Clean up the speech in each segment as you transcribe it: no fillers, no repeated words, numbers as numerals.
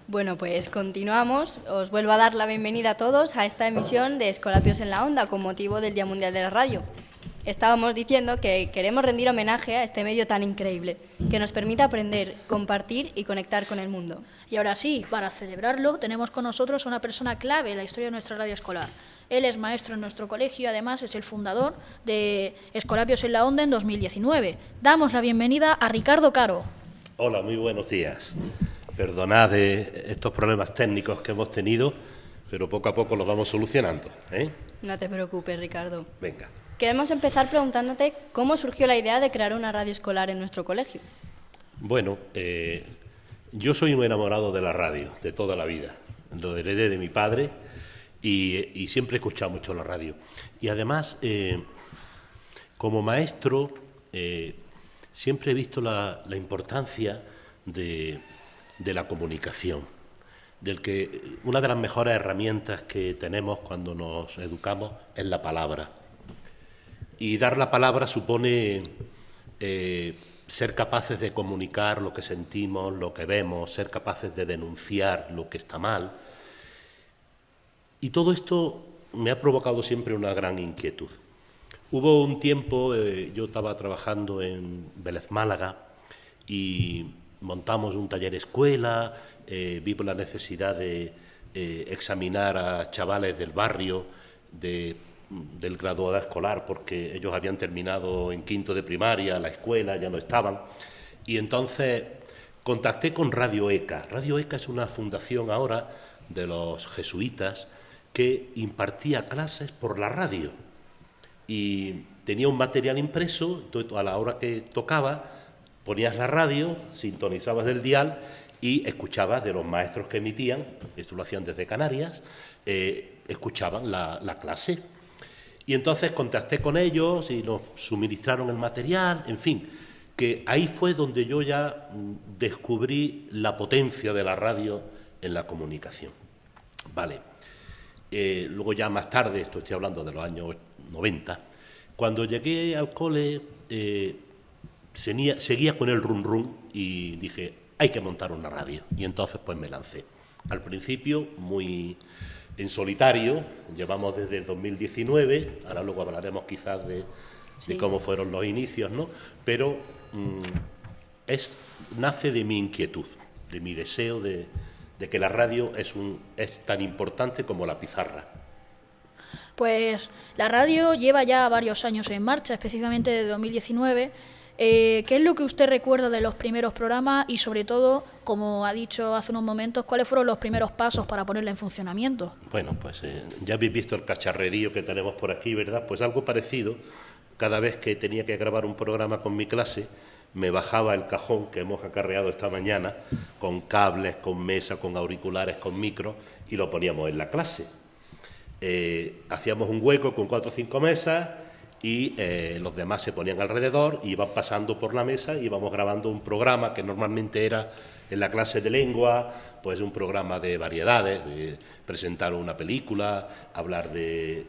Bueno, pues continuamos. Os vuelvo a dar la bienvenida a todos a esta emisión de Escolapios en la Onda con motivo del Día Mundial de la Radio. Estábamos diciendo que queremos rendir homenaje a este medio tan increíble, que nos permite aprender, compartir y conectar con el mundo. Y ahora sí, para celebrarlo, tenemos con nosotros a una persona clave en la historia de nuestra radio escolar. Él es maestro en nuestro colegio y además es el fundador de Escolapios en la Onda en 2019. Damos la bienvenida a Ricardo Caro. Hola, muy buenos días. Perdonad estos problemas técnicos que hemos tenido, pero poco a poco los vamos solucionando, ¿eh? No te preocupes, Ricardo. Venga. Queremos empezar preguntándote cómo surgió la idea de crear una radio escolar en nuestro colegio. Bueno, yo soy un enamorado de la radio, de toda la vida. Lo heredé de mi padre y siempre he escuchado mucho la radio. Y además, como maestro, siempre he visto la importancia de la comunicación, del que una de las mejores herramientas que tenemos cuando nos educamos es la palabra. Y dar la palabra supone ser capaces de comunicar lo que sentimos, lo que vemos, ser capaces de denunciar lo que está mal. Y todo esto me ha provocado siempre una gran inquietud. Hubo un tiempo, yo estaba trabajando en Vélez Málaga y montamos un taller escuela, vimos la necesidad de examinar a chavales del barrio, del graduado escolar, porque ellos habían terminado en quinto de primaria, la escuela, ya no estaban. Y entonces contacté con Radio ECA. Radio ECA es una fundación ahora de los jesuitas que impartía clases por la radio. Y tenía un material impreso, entonces a la hora que tocaba, ponías la radio, sintonizabas el dial y escuchabas de los maestros que emitían, esto lo hacían desde Canarias, escuchaban la clase. Y entonces contacté con ellos y nos suministraron el material, en fin, que ahí fue donde yo ya descubrí la potencia de la radio en la comunicación. Vale. Luego ya más tarde, esto estoy hablando de los años 90, cuando llegué al cole seguía con el rum rum y dije, hay que montar una radio. Y entonces pues me lancé. Al principio muy en solitario, llevamos desde el 2019, ahora luego hablaremos quizás de cómo fueron los inicios, ¿no? Pero nace de mi inquietud, de mi deseo de que la radio es tan importante como la pizarra. Pues la radio lleva ya varios años en marcha, específicamente desde 2019. ¿Qué es lo que usted recuerda de los primeros programas y, sobre todo, como ha dicho hace unos momentos, cuáles fueron los primeros pasos para ponerla en funcionamiento? Bueno, pues ya habéis visto el cacharrerío que tenemos por aquí, ¿verdad? Pues algo parecido. Cada vez que tenía que grabar un programa con mi clase, me bajaba el cajón que hemos acarreado esta mañana, con cables, con mesa, con auriculares, con micro, y lo poníamos en la clase. Hacíamos un hueco con 4 o 5 mesas, y los demás se ponían alrededor y iban pasando por la mesa y íbamos grabando un programa que normalmente era en la clase de lengua, pues un programa de variedades, de presentar una película, hablar de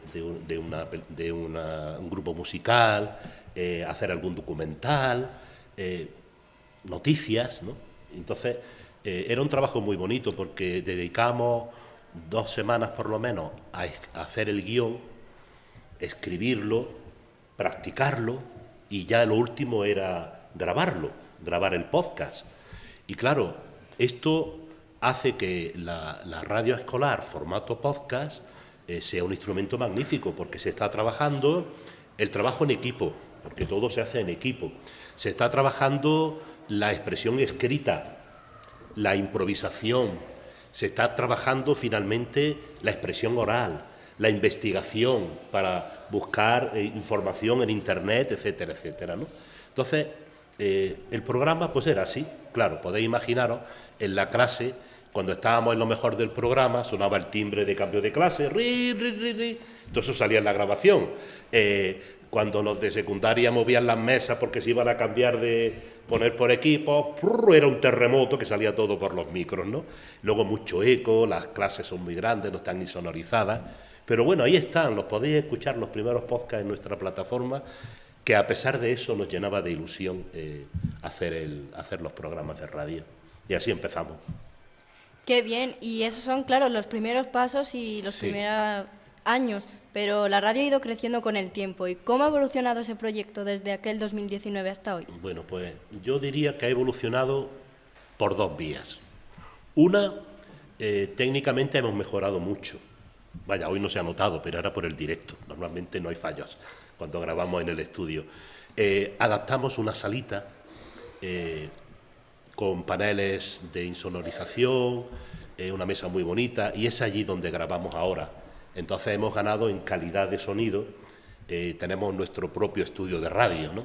un grupo musical, hacer algún documental, noticias, ¿no? Entonces era un trabajo muy bonito porque dedicamos 2 semanas por lo menos a hacer el guión, escribirlo, practicarlo, y ya lo último era grabar el podcast. Y claro, esto hace que la radio escolar formato podcast sea un instrumento magnífico, porque se está trabajando el trabajo en equipo, porque todo se hace en equipo. Se está trabajando la expresión escrita, la improvisación, se está trabajando finalmente la expresión oral, la investigación para buscar información en Internet, etcétera, etcétera, ¿no? Entonces, el programa pues era así. Claro, podéis imaginaros, en la clase, cuando estábamos en lo mejor del programa, sonaba el timbre de cambio de clase, ri, ri, ri, ri. Todo eso salía en la grabación. Cuando los de secundaria movían las mesas porque se iban a cambiar de poner por equipo, era un terremoto que salía todo por los micros, ¿no? Luego mucho eco, las clases son muy grandes, no están insonorizadas. Pero bueno, ahí están, los podéis escuchar los primeros podcasts en nuestra plataforma, que a pesar de eso nos llenaba de ilusión hacer los programas de radio. Y así empezamos. Qué bien, y esos son, claro, los primeros pasos y los primeros años, pero la radio ha ido creciendo con el tiempo. ¿Y cómo ha evolucionado ese proyecto desde aquel 2019 hasta hoy? Bueno, pues yo diría que ha evolucionado por dos vías. Una, técnicamente hemos mejorado mucho. Vaya, hoy no se ha notado, pero era por el directo. Normalmente no hay fallos cuando grabamos en el estudio. Adaptamos una salita con paneles de insonorización, una mesa muy bonita, y es allí donde grabamos ahora. Entonces hemos ganado en calidad de sonido, tenemos nuestro propio estudio de radio, ¿no?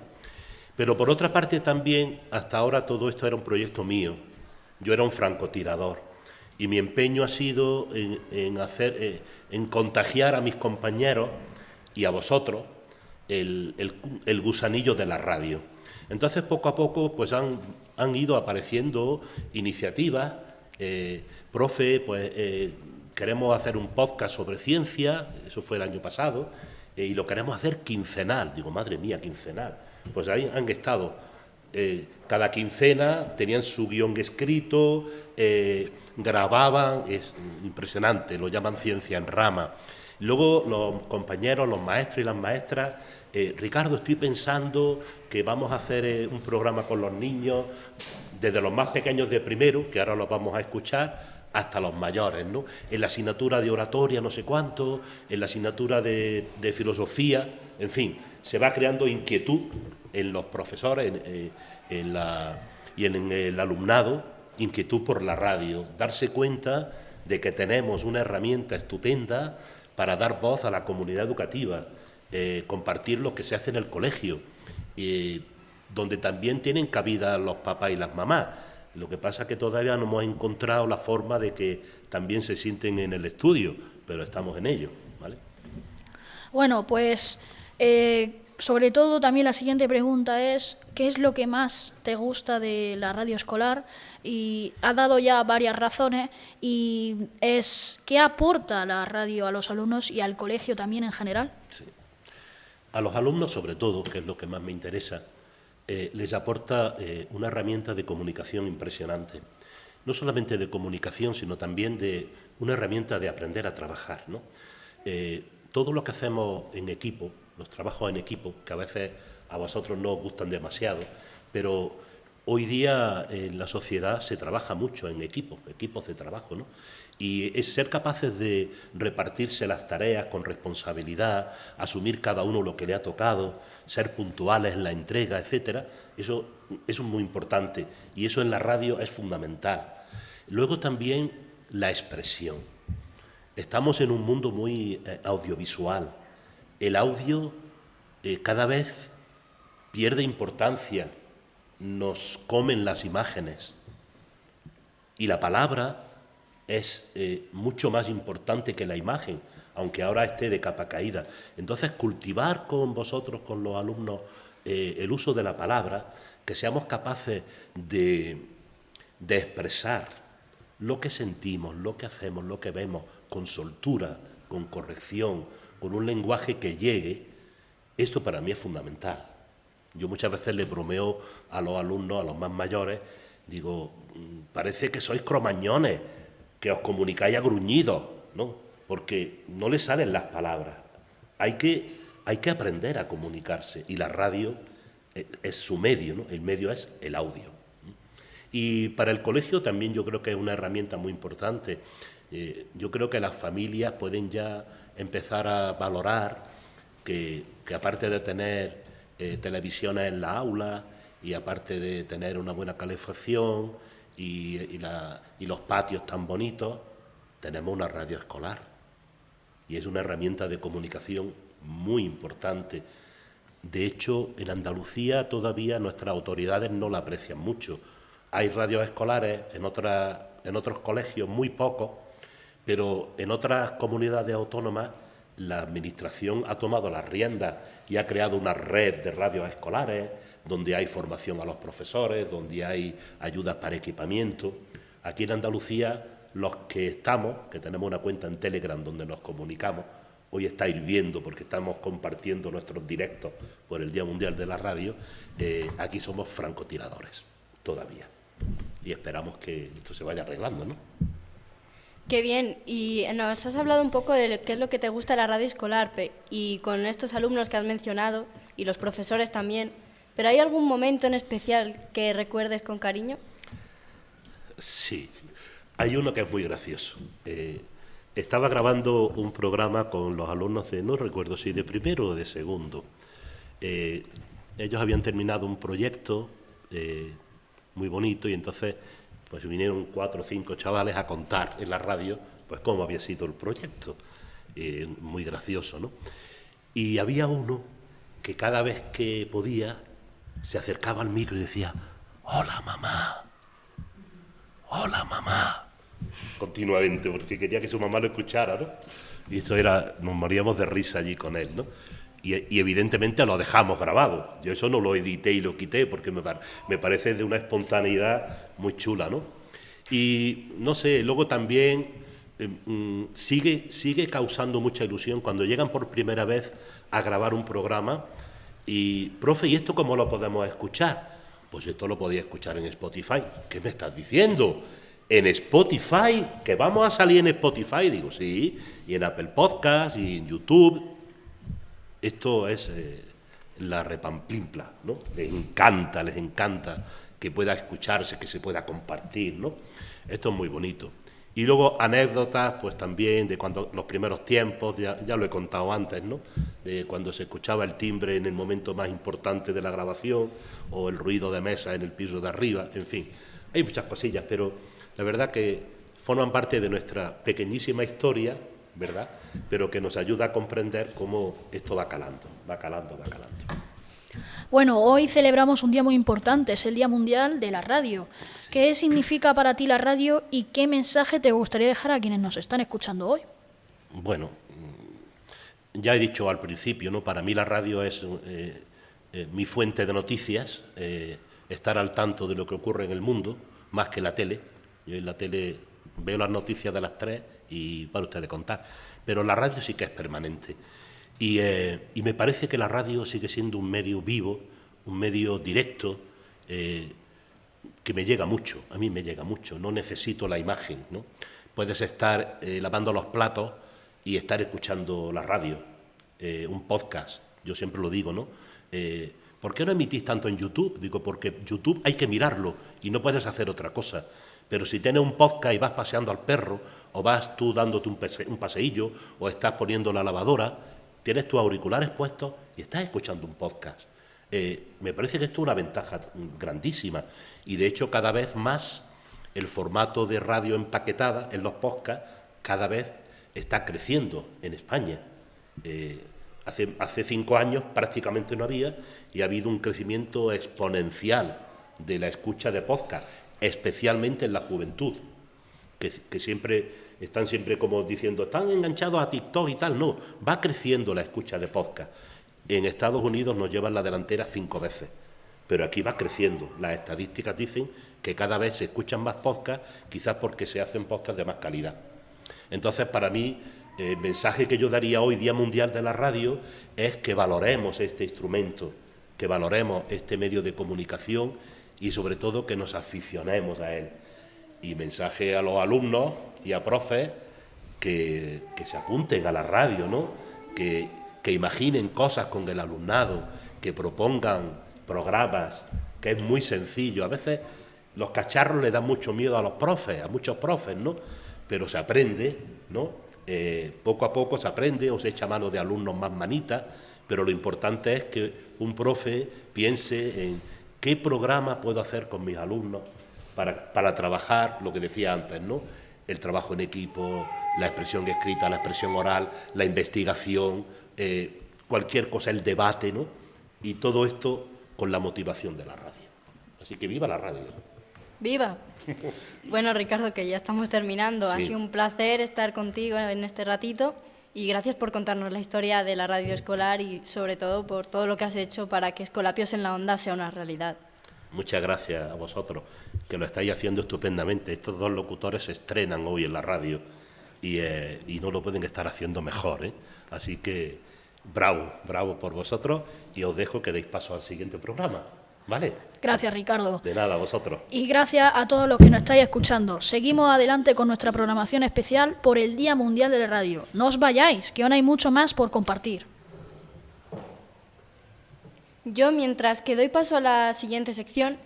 Pero por otra parte también, hasta ahora todo esto era un proyecto mío. Yo era un francotirador y mi empeño ha sido en contagiar a mis compañeros y a vosotros el gusanillo de la radio. Entonces, poco a poco, pues han ido apareciendo iniciativas. Profe, pues queremos hacer un podcast sobre ciencia, eso fue el año pasado, y lo queremos hacer quincenal. Digo, madre mía, quincenal. Pues ahí han estado. Cada quincena tenían su guión escrito, grababan, es impresionante, lo llaman ciencia en rama. Luego los compañeros, los maestros y las maestras, Ricardo, estoy pensando que vamos a hacer un programa con los niños, desde los más pequeños de primero, que ahora los vamos a escuchar, hasta los mayores, ¿no? En la asignatura de oratoria no sé cuánto, en la asignatura de filosofía, en fin, se va creando inquietud en los profesores y en el alumnado, inquietud por la radio, darse cuenta de que tenemos una herramienta estupenda para dar voz a la comunidad educativa, compartir lo que se hace en el colegio, donde también tienen cabida los papás y las mamás. Lo que pasa es que todavía no hemos encontrado la forma de que también se sienten en el estudio, pero estamos en ello, ¿vale? Bueno, pues sobre todo también la siguiente pregunta es ¿qué es lo que más te gusta de la radio escolar? Y ha dado ya varias razones y es ¿qué aporta la radio a los alumnos y al colegio también en general? Sí. A los alumnos, sobre todo, que es lo que más me interesa, les aporta una herramienta de comunicación impresionante. No solamente de comunicación, sino también de una herramienta de aprender a trabajar, ¿no? Todo lo que hacemos en equipo, los trabajos en equipo, que a veces a vosotros no os gustan demasiado, pero hoy día en la sociedad se trabaja mucho en equipos de trabajo, ¿no? Y es ser capaces de repartirse las tareas con responsabilidad, asumir cada uno lo que le ha tocado, ser puntuales en la entrega, etcétera. Eso es muy importante y eso en la radio es fundamental. Luego también la expresión. Estamos en un mundo muy audiovisual. El audio cada vez pierde importancia, nos comen las imágenes y la palabra es mucho más importante que la imagen, aunque ahora esté de capa caída. Entonces, cultivar con vosotros, con los alumnos, el uso de la palabra, que seamos capaces de expresar lo que sentimos, lo que hacemos, lo que vemos, con soltura, con corrección, con un lenguaje que llegue, esto para mí es fundamental. Yo muchas veces le bromeo a los alumnos, a los más mayores, digo, parece que sois cromañones, que os comunicáis a gruñidos, ¿no? Porque no les salen las palabras. Hay que aprender a comunicarse y la radio es su medio, ¿no? El medio es el audio. Y para el colegio también yo creo que es una herramienta muy importante. Yo creo que las familias pueden ya empezar a valorar que aparte de tener televisiones en la aula y aparte de tener una buena calefacción y los patios tan bonitos, tenemos una radio escolar y es una herramienta de comunicación muy importante. De hecho, en Andalucía todavía nuestras autoridades no la aprecian mucho. Hay radios escolares en otros colegios, muy pocos, pero en otras comunidades autónomas la Administración ha tomado las riendas y ha creado una red de radios escolares donde hay formación a los profesores, donde hay ayudas para equipamiento. Aquí en Andalucía, los que estamos, que tenemos una cuenta en Telegram donde nos comunicamos, hoy estáis viendo porque estamos compartiendo nuestros directos por el Día Mundial de la Radio, aquí somos francotiradores, todavía. Y esperamos que esto se vaya arreglando, ¿no? Qué bien. Y nos has hablado un poco de qué es lo que te gusta de la radio escolar y con estos alumnos que has mencionado y los profesores también. ¿Pero hay algún momento en especial que recuerdes con cariño? Sí, hay uno que es muy gracioso. Estaba grabando un programa con los alumnos de, no recuerdo si de primero o de segundo. Ellos habían terminado un proyecto muy bonito y entonces pues vinieron 4 o 5 chavales a contar en la radio pues cómo había sido el proyecto. Muy gracioso, ¿no? Y había uno que cada vez que podía se acercaba al micro y decía: «Hola, mamá. Hola, mamá», continuamente, porque quería que su mamá lo escuchara, ¿no? Y eso era, nos moríamos de risa allí con él, ¿no? Y evidentemente lo dejamos grabado. Yo eso no lo edité y lo quité porque me parece de una espontaneidad muy chula, ¿no? Y no sé, luego también sigue causando mucha ilusión cuando llegan por primera vez a grabar un programa y, profe, ¿y esto cómo lo podemos escuchar? Pues esto lo podía escuchar en Spotify. ¿Qué me estás diciendo? ¿En Spotify? ¿Que vamos a salir en Spotify? Digo, sí, y en Apple Podcast y en YouTube. Esto es la repamplimpla, ¿no? Les encanta que pueda escucharse, que se pueda compartir, ¿no? Esto es muy bonito. Y luego anécdotas, pues también de cuando los primeros tiempos, ya lo he contado antes, ¿no? De cuando se escuchaba el timbre en el momento más importante de la grabación, o el ruido de mesa en el piso de arriba, en fin. Hay muchas cosillas, pero la verdad que forman parte de nuestra pequeñísima historia, ¿verdad? Pero que nos ayuda a comprender cómo esto va calando. Bueno, hoy celebramos un día muy importante, es el Día Mundial de la Radio. Sí. ¿Qué significa para ti la radio y qué mensaje te gustaría dejar a quienes nos están escuchando hoy? Bueno, ya he dicho al principio, ¿no? Para mí la radio es mi fuente de noticias, estar al tanto de lo que ocurre en el mundo, más que la tele. Yo en la tele veo las noticias de las 3 y para ustedes contar, pero la radio sí que es permanente. Y me parece que la radio sigue siendo un medio vivo, un medio directo, que me llega mucho, a mí me llega mucho, no necesito la imagen, ¿no? Puedes estar lavando los platos y estar escuchando la radio, un podcast, yo siempre lo digo, ¿no? ¿Por qué no emitís tanto en YouTube? Digo, porque YouTube hay que mirarlo y no puedes hacer otra cosa. Pero si tienes un podcast y vas paseando al perro, o vas tú dándote un paseillo, o estás poniendo la lavadora, tienes tus auriculares puestos y estás escuchando un podcast. Me parece que esto es una ventaja grandísima. Y de hecho cada vez más el formato de radio empaquetada en los podcasts cada vez está creciendo en España. Hace 5 años prácticamente no había y ha habido un crecimiento exponencial de la escucha de podcast, especialmente en la juventud, que están siempre como diciendo, están enganchados a TikTok y tal. No, va creciendo la escucha de podcast. En Estados Unidos nos llevan la delantera 5 veces, pero aquí va creciendo. Las estadísticas dicen que cada vez se escuchan más podcasts, quizás porque se hacen podcasts de más calidad. Entonces, para mí, el mensaje que yo daría hoy, Día Mundial de la Radio, es que valoremos este instrumento, que valoremos este medio de comunicación y, sobre todo, que nos aficionemos a él. Y mensaje a los alumnos y a profes que se apunten a la radio, ¿no? Que imaginen cosas con el alumnado, que propongan programas, que es muy sencillo. A veces los cacharros le dan mucho miedo a los profes, a muchos profes, ¿no? Pero se aprende, ¿no? Poco a poco se aprende o se echa mano de alumnos más manitas, pero lo importante es que un profe piense en qué programa puedo hacer con mis alumnos para trabajar lo que decía antes, ¿no? El trabajo en equipo, la expresión escrita, la expresión oral, la investigación, cualquier cosa, el debate, ¿no? Y todo esto con la motivación de la radio. Así que viva la radio. ¡Viva! Bueno, Ricardo, que ya estamos terminando. Sí. Ha sido un placer estar contigo en este ratito y gracias por contarnos la historia de la radio escolar y sobre todo por todo lo que has hecho para que Escolapios en la Onda sea una realidad. Muchas gracias a vosotros, que lo estáis haciendo estupendamente. Estos 2 locutores se estrenan hoy en la radio y no lo pueden estar haciendo mejor, ¿eh? Así que bravo por vosotros y os dejo que deis paso al siguiente programa. ¿Vale? Gracias, Ricardo. De nada, a vosotros. Y gracias a todos los que nos estáis escuchando. Seguimos adelante con nuestra programación especial por el Día Mundial de la Radio. No os vayáis, que aún hay mucho más por compartir. Yo, mientras que doy paso a la siguiente sección,